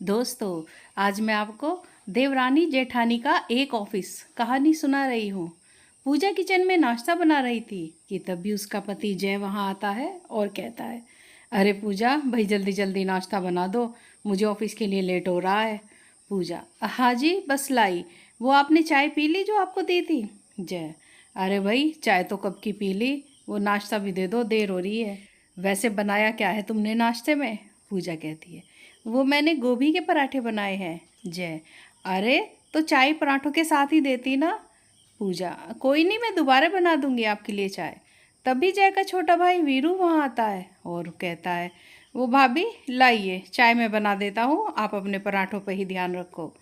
दोस्तों, आज मैं आपको देवरानी जेठानी का एक ऑफिस कहानी सुना रही हूँ। पूजा किचन में नाश्ता बना रही थी कि तभी उसका पति जय वहाँ आता है और कहता है, अरे पूजा भाई जल्दी जल्दी नाश्ता बना दो, मुझे ऑफिस के लिए लेट हो रहा है। पूजा, हाँ जी बस लाई। वो आपने चाय पी ली जो आपको दी थी? जय, अरे भाई चाय तो कब की पी ली, वो नाश्ता भी दे दो, देर हो रही है। वैसे बनाया क्या है तुमने नाश्ते में? पूजा कहती है, वो मैंने गोभी के पराठे बनाए हैं। जय, अरे तो चाय पराठों के साथ ही देती ना। पूजा, कोई नहीं मैं दोबारा बना दूंगी आपके लिए चाय। तभी जय का छोटा भाई वीरू वहाँ आता है और कहता है, वो भाभी लाइए चाय मैं बना देता हूँ, आप अपने पराठों पर ही ध्यान रखो।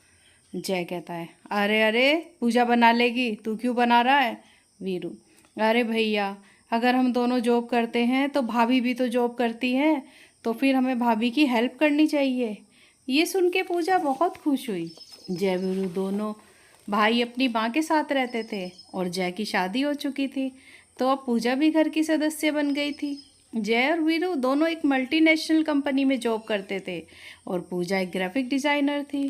जय कहता है, अरे अरे पूजा बना लेगी, तू क्यों बना रहा है? वीरू, अरे भैया अगर हम दोनों जॉब करते हैं तो भाभी भी तो जॉब करती है, तो फिर हमें भाभी की हेल्प करनी चाहिए। ये सुन के पूजा बहुत खुश हुई। जय वीरू दोनों भाई अपनी माँ के साथ रहते थे और जय की शादी हो चुकी थी, तो अब पूजा भी घर की सदस्य बन गई थी। जय और वीरू दोनों एक मल्टीनेशनल कंपनी में जॉब करते थे और पूजा एक ग्राफिक डिज़ाइनर थी।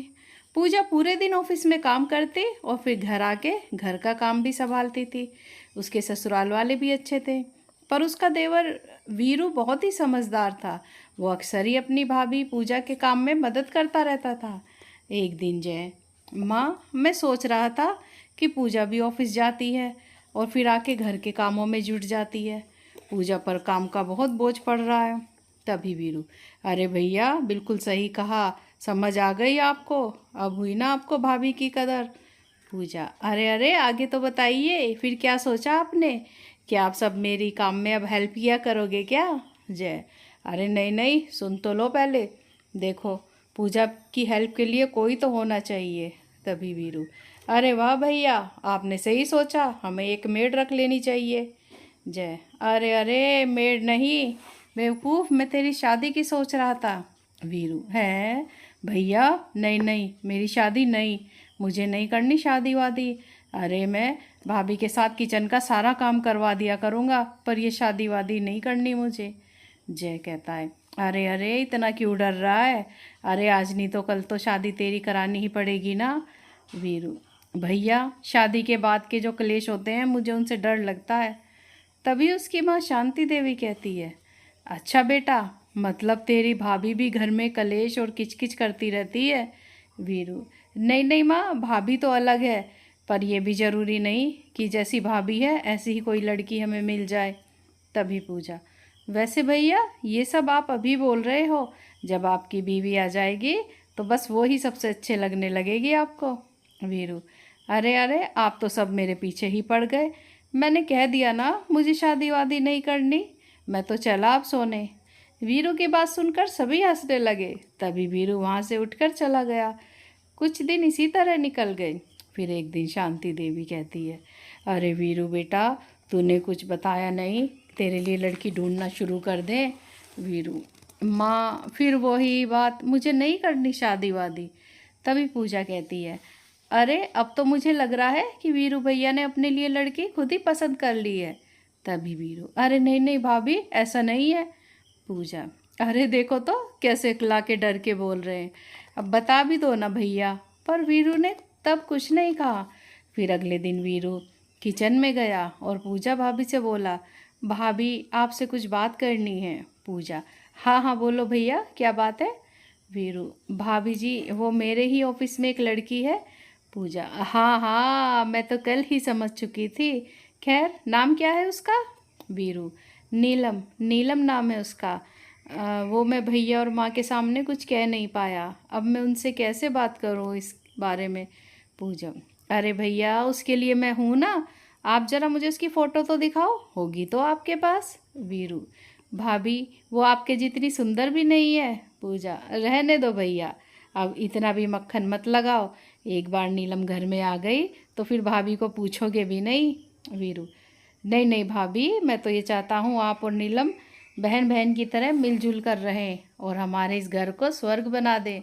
पूजा पूरे दिन ऑफिस में काम करती और फिर घर आके घर का काम भी संभालती थी। उसके ससुराल वाले भी अच्छे थे, पर उसका देवर वीरू बहुत ही समझदार था। वो अक्सर ही अपनी भाभी पूजा के काम में मदद करता रहता था। एक दिन जय, माँ मैं सोच रहा था कि पूजा भी ऑफिस जाती है और फिर आके घर के कामों में जुट जाती है, पूजा पर काम का बहुत बोझ पड़ रहा है। तभी वीरू, अरे भैया बिल्कुल सही कहा, समझ आ गई आपको, अब हुई ना आपको भाभी की कदर। पूजा, अरे अरे आगे तो बताइए, फिर क्या सोचा आपने? क्या आप सब मेरी काम में अब हेल्प किया करोगे क्या? जय, अरे नहीं नहीं सुन तो लो पहले, देखो पूजा की हेल्प के लिए कोई तो होना चाहिए। तभी वीरू, अरे वाह भैया आपने सही सोचा, हमें एक मेड रख लेनी चाहिए। जय, अरे अरे मेड नहीं बेवकूफ़, मैं तेरी शादी की सोच रहा था। वीरू, है भैया, नहीं नहीं मेरी शादी नहीं, मुझे नहीं करनी शादी वादी। अरे मैं भाभी के साथ किचन का सारा काम करवा दिया करूँगा, पर ये शादी वादी नहीं करनी मुझे। जय कहता है, अरे अरे इतना क्यों डर रहा है, अरे आज नहीं तो कल तो शादी तेरी करानी ही पड़ेगी ना। वीरू, भैया शादी के बाद के जो क्लेश होते हैं मुझे उनसे डर लगता है। तभी उसकी माँ शांति देवी कहती है, अच्छा बेटा, मतलब तेरी भाभी भी घर में कलेश और किचकिच करती रहती है? वीरू, नहीं नहीं माँ, भाभी तो अलग है, पर यह भी ज़रूरी नहीं कि जैसी भाभी है ऐसी ही कोई लड़की हमें मिल जाए। तभी पूजा, वैसे भैया ये सब आप अभी बोल रहे हो, जब आपकी बीवी आ जाएगी तो बस वो ही सबसे अच्छे लगने लगेगी आपको। वीरू, अरे अरे आप तो सब मेरे पीछे ही पड़ गए, मैंने कह दिया ना मुझे शादी वादी नहीं करनी, मैं तो चला अब सोने। वीरू की बात सुनकर सभी हंसने लगे। तभी वीरू वहाँ से उठकर चला गया। कुछ दिन इसी तरह निकल गए। फिर एक दिन शांति देवी कहती है, अरे वीरू बेटा तूने कुछ बताया नहीं, तेरे लिए लड़की ढूंढना शुरू कर दें। वीरू, माँ फिर वही बात, मुझे नहीं करनी शादी वादी। तभी पूजा कहती है, अरे अब तो मुझे लग रहा है कि वीरू भैया ने अपने लिए लड़की खुद ही पसंद कर ली है। तभी वीरू, अरे नहीं नहीं भाभी ऐसा नहीं है। पूजा, अरे देखो तो कैसे ला के डर के बोल रहे हैं, अब बता भी दो ना भैया। पर वीरू ने तब कुछ नहीं कहा। फिर अगले दिन वीरू किचन में गया और पूजा भाभी से बोला, भाभी आपसे कुछ बात करनी है। पूजा, हाँ हाँ बोलो भैया क्या बात है? वीरू, भाभी जी वो मेरे ही ऑफिस में एक लड़की है। पूजा, हाँ हाँ मैं तो कल ही समझ चुकी थी, खैर नाम क्या है उसका? वीरू, नीलम, नीलम नाम है उसका। वो मैं भैया और माँ के सामने कुछ कह नहीं पाया, अब मैं उनसे कैसे बात करूँ इस बारे में। पूजा, अरे भैया उसके लिए मैं हूँ ना, आप ज़रा मुझे उसकी फ़ोटो तो दिखाओ, होगी तो आपके पास। वीरू, भाभी वो आपके जितनी सुंदर भी नहीं है। पूजा, रहने दो भैया, अब इतना भी मक्खन मत लगाओ, एक बार नीलम घर में आ गई तो फिर भाभी को पूछोगे भी नहीं। वीरू, नहीं नहीं भाभी मैं तो ये चाहता हूँ आप और नीलम बहन बहन की तरह मिलजुल कर रहें और हमारे इस घर को स्वर्ग बना दें।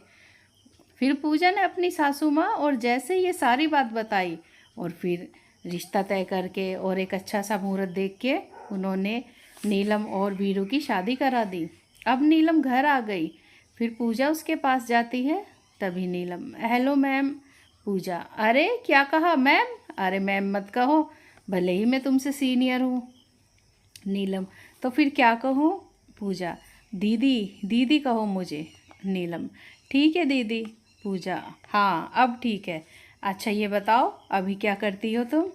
फिर पूजा ने अपनी सासू माँ और जैसे ये सारी बात बताई और फिर रिश्ता तय करके और एक अच्छा सा मुहूर्त देख के उन्होंने नीलम और वीरू की शादी करा दी। अब नीलम घर आ गई। फिर पूजा उसके पास जाती है। तभी नीलम, हेलो मैम। पूजा, अरे क्या कहा मैम? अरे मैम मत कहो, भले ही मैं तुमसे सीनियर हूँ। नीलम, तो फिर क्या कहूँ? पूजा, दीदी दीदी कहो मुझे। नीलम, ठीक है दीदी। पूजा, हाँ अब ठीक है। अच्छा ये बताओ अभी क्या करती हो तुम?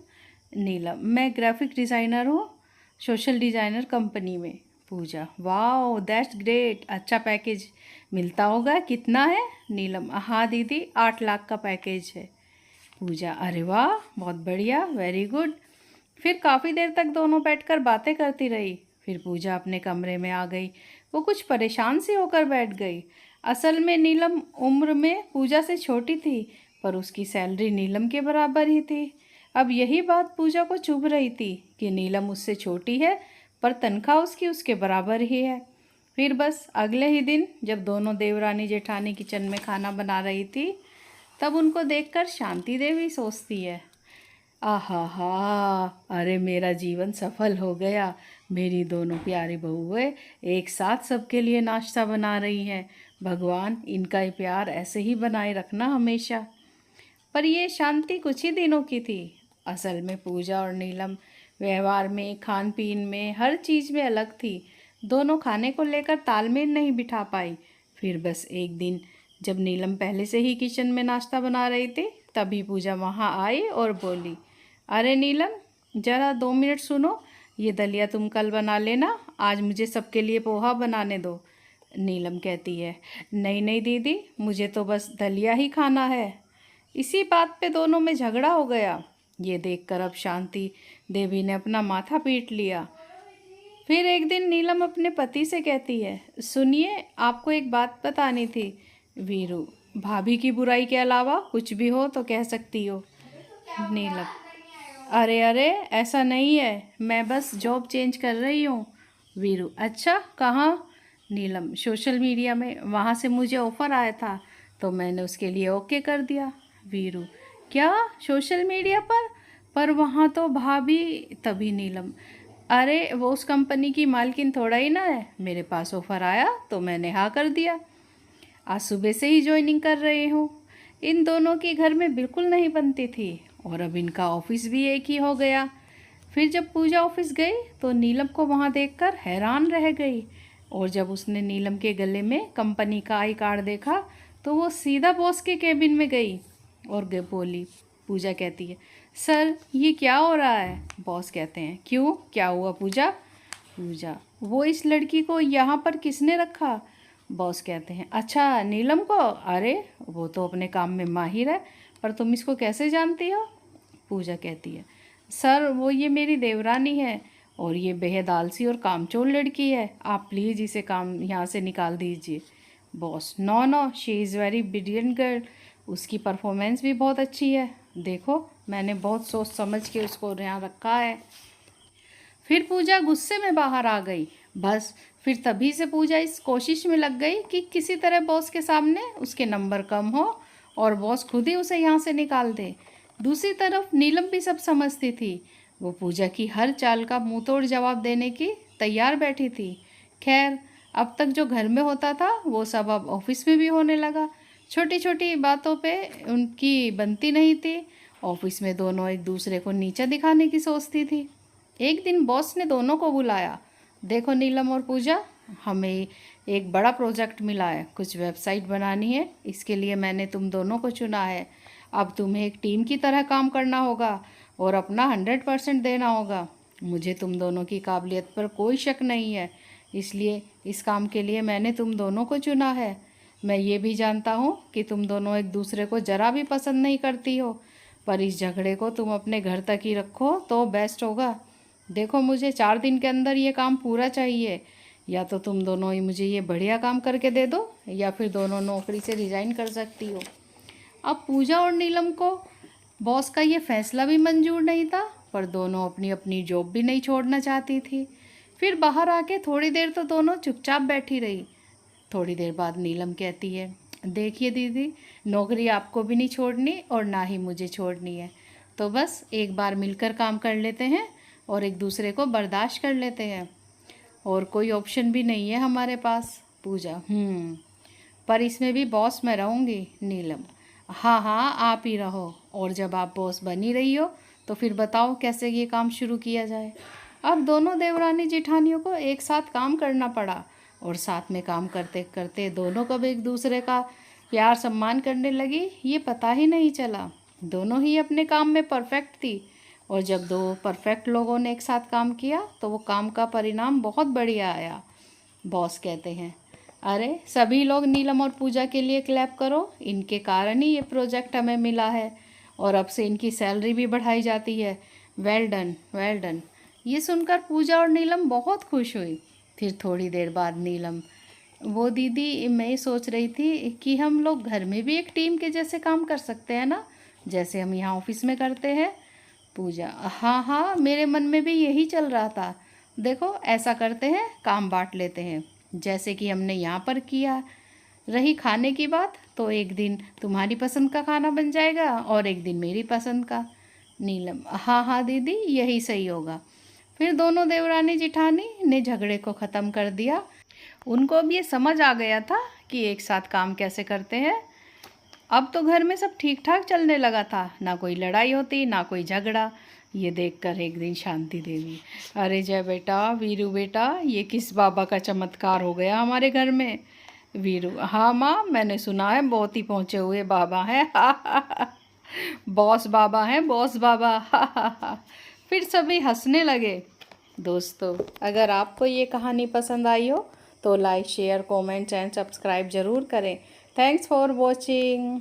नीलम, मैं ग्राफिक डिज़ाइनर हूँ, सोशल डिज़ाइनर कंपनी में। पूजा, वाओ दैट्स ग्रेट, अच्छा पैकेज मिलता होगा, कितना है? नीलम, हाँ दीदी 8 लाख का पैकेज है। पूजा, अरे वाह बहुत बढ़िया, वेरी गुड। फिर काफ़ी देर तक दोनों बैठकर बातें करती रही। फिर पूजा अपने कमरे में आ गई। वो कुछ परेशान सी होकर बैठ गई। असल में नीलम उम्र में पूजा से छोटी थी, पर उसकी सैलरी नीलम के बराबर ही थी। अब यही बात पूजा को चुभ रही थी कि नीलम उससे छोटी है, पर तनख्वाह उसकी उसके बराबर ही है। फिर बस अगले ही दिन जब दोनों देवरानी जेठानी किचन में खाना बना रही थी, तब उनको देखकर शांति देवी सोचती है, आहा हा, अरे मेरा जीवन सफल हो गया। मेरी दोनों प्यारी बहुएं एक साथ सबके लिए नाश्ता बना रही हैं। भगवान इनका ही प्यार ऐसे ही बनाए रखना हमेशा। पर ये शांति कुछ ही दिनों की थी। असल में पूजा और नीलम व्यवहार में, खान पीन में, हर चीज़ में अलग थी। दोनों खाने को लेकर तालमेल नहीं बिठा पाई। फिर बस एक दिन जब नीलम पहले से ही किचन में नाश्ता बना रही थी, तभी पूजा वहाँ आई और बोली, अरे नीलम ज़रा 2 मिनट सुनो, ये दलिया तुम कल बना लेना, आज मुझे सबके लिए पोहा बनाने दो। नीलम कहती है, नहीं नहीं दीदी, मुझे तो बस दलिया ही खाना है। इसी बात पे दोनों में झगड़ा हो गया। ये देखकर अब शांति देवी ने अपना माथा पीट लिया। फिर एक दिन नीलम अपने पति से कहती है, सुनिए आपको एक बात बतानी थी। वीरू, भाभी की बुराई के अलावा कुछ भी हो तो कह सकती हो। नीलम, अरे अरे ऐसा नहीं है, मैं बस जॉब चेंज कर रही हूँ। वीरू, अच्छा कहाँ? नीलम, सोशल मीडिया में, वहाँ से मुझे ऑफ़र आया था तो मैंने उसके लिए ओके कर दिया। वीरू, क्या सोशल मीडिया पर वहाँ तो भाभी। तभी नीलम, अरे वो उस कंपनी की मालकिन थोड़ा ही ना है, मेरे पास ऑफ़र आया तो मैंने हाँ कर दिया। आज सुबह से ही ज्वाइनिंग कर रही हूँ। इन दोनों की घर में बिल्कुल नहीं बनती थी और अब इनका ऑफिस भी एक ही हो गया। फिर जब पूजा ऑफिस गई तो नीलम को वहाँ देखकर हैरान रह गई, और जब उसने नीलम के गले में कंपनी का आई कार्ड देखा तो वो सीधा बॉस के केबिन में गई और बोली। पूजा कहती है, सर ये क्या हो रहा है? बॉस कहते हैं, क्यों क्या हुआ पूजा? पूजा, वो इस लड़की को यहाँ पर किसने रखा? बॉस कहते हैं, अच्छा नीलम को, अरे वो तो अपने काम में माहिर है, पर तुम इसको कैसे जानती हो? पूजा कहती है, सर वो ये मेरी देवरानी है और ये बेहद आलसी और कामचोर लड़की है, आप प्लीज़ इसे काम यहाँ से निकाल दीजिए। Boss, no no, she is very brilliant girl, उसकी परफॉर्मेंस भी बहुत अच्छी है, देखो मैंने बहुत सोच समझ के उसको यहाँ रखा है। फिर पूजा गुस्से में बाहर आ गई। बस फिर तभी से पूजा इस कोशिश में लग गई कि किसी तरह बॉस के सामने उसके नंबर कम हो और बॉस खुद ही उसे यहाँ से निकाल दे। दूसरी तरफ नीलम भी सब समझती थी। वो पूजा की हर चाल का मुंह तोड़ जवाब देने की तैयार बैठी थी। खैर, अब तक जो घर में होता था वो सब अब ऑफिस में भी होने लगा। छोटी छोटी बातों पे उनकी बनती नहीं थी। ऑफिस में दोनों एक दूसरे को नीचा दिखाने की सोचती थी। एक दिन बॉस ने दोनों को बुलाया। देखो नीलम और पूजा, हमें एक बड़ा प्रोजेक्ट मिला है, कुछ वेबसाइट बनानी है, इसके लिए मैंने तुम दोनों को चुना है। अब तुम्हें एक टीम की तरह काम करना होगा और अपना 100% देना होगा। मुझे तुम दोनों की काबिलियत पर कोई शक नहीं है, इसलिए इस काम के लिए मैंने तुम दोनों को चुना है। मैं ये भी जानता हूँ कि तुम दोनों एक दूसरे को ज़रा भी पसंद नहीं करती हो, पर इस झगड़े को तुम अपने घर तक ही रखो तो बेस्ट होगा। देखो मुझे 4 दिन के अंदर ये काम पूरा चाहिए, या तो तुम दोनों ही मुझे ये बढ़िया काम करके दे दो या फिर दोनों नौकरी से रिज़ाइन कर सकती हो। अब पूजा और नीलम को बॉस का ये फैसला भी मंजूर नहीं था, पर दोनों अपनी अपनी जॉब भी नहीं छोड़ना चाहती थी। फिर बाहर आके थोड़ी देर तो दोनों चुपचाप बैठी रही। थोड़ी देर बाद नीलम कहती है, देखिए दीदी, नौकरी आपको भी नहीं छोड़नी और ना ही मुझे छोड़नी है, तो बस एक बार मिलकर काम कर लेते हैं और एक दूसरे को बर्दाश्त कर लेते हैं, और कोई ऑप्शन भी नहीं है हमारे पास। पूजा, पर इसमें भी बॉस मैं रहूँगी। नीलम, हाँ हाँ आप ही रहो, और जब आप बॉस बनी रही हो तो फिर बताओ कैसे ये काम शुरू किया जाए। अब दोनों देवरानी जेठानियों को एक साथ काम करना पड़ा, और साथ में काम करते करते दोनों कब एक दूसरे का प्यार सम्मान करने लगी ये पता ही नहीं चला। दोनों ही अपने काम में परफेक्ट थी, और जब दो परफेक्ट लोगों ने एक साथ काम किया तो वो काम का परिणाम बहुत बढ़िया आया। बॉस कहते हैं, अरे सभी लोग नीलम और पूजा के लिए क्लैप करो, इनके कारण ही ये प्रोजेक्ट हमें मिला है, और अब से इनकी सैलरी भी बढ़ाई जाती है। Well done, well done. ये सुनकर पूजा और नीलम बहुत खुश हुई। फिर थोड़ी देर बाद नीलम, वो दीदी मैं सोच रही थी कि हम लोग घर में भी एक टीम के जैसे काम कर सकते हैं ना, जैसे हम यहाँ ऑफिस में करते हैं। पूजा, हाँ हाँ मेरे मन में भी यही चल रहा था। देखो ऐसा करते हैं, काम बांट लेते हैं, जैसे कि हमने यहाँ पर किया। रही खाने की बात, तो एक दिन तुम्हारी पसंद का खाना बन जाएगा और एक दिन मेरी पसंद का। नीलम, हाँ हाँ दीदी यही सही होगा। फिर दोनों देवरानी जिठानी ने झगड़े को ख़त्म कर दिया। उनको अब ये समझ आ गया था कि एक साथ काम कैसे करते हैं। अब तो घर में सब ठीक ठाक चलने लगा था, ना कोई लड़ाई होती ना कोई झगड़ा। ये देखकर एक दिन शांति देवी, अरे जय बेटा, वीरू बेटा, ये किस बाबा का चमत्कार हो गया हमारे घर में। वीरू, हाँ माँ मैंने सुना है बहुत ही पहुँचे हुए बाबा हैं। बॉस बाबा हैं, बॉस बाबा। फिर सभी हंसने लगे। दोस्तों अगर आपको ये कहानी पसंद आई हो तो like share comments and subscribe ज़रूर करें। Thanks for watching.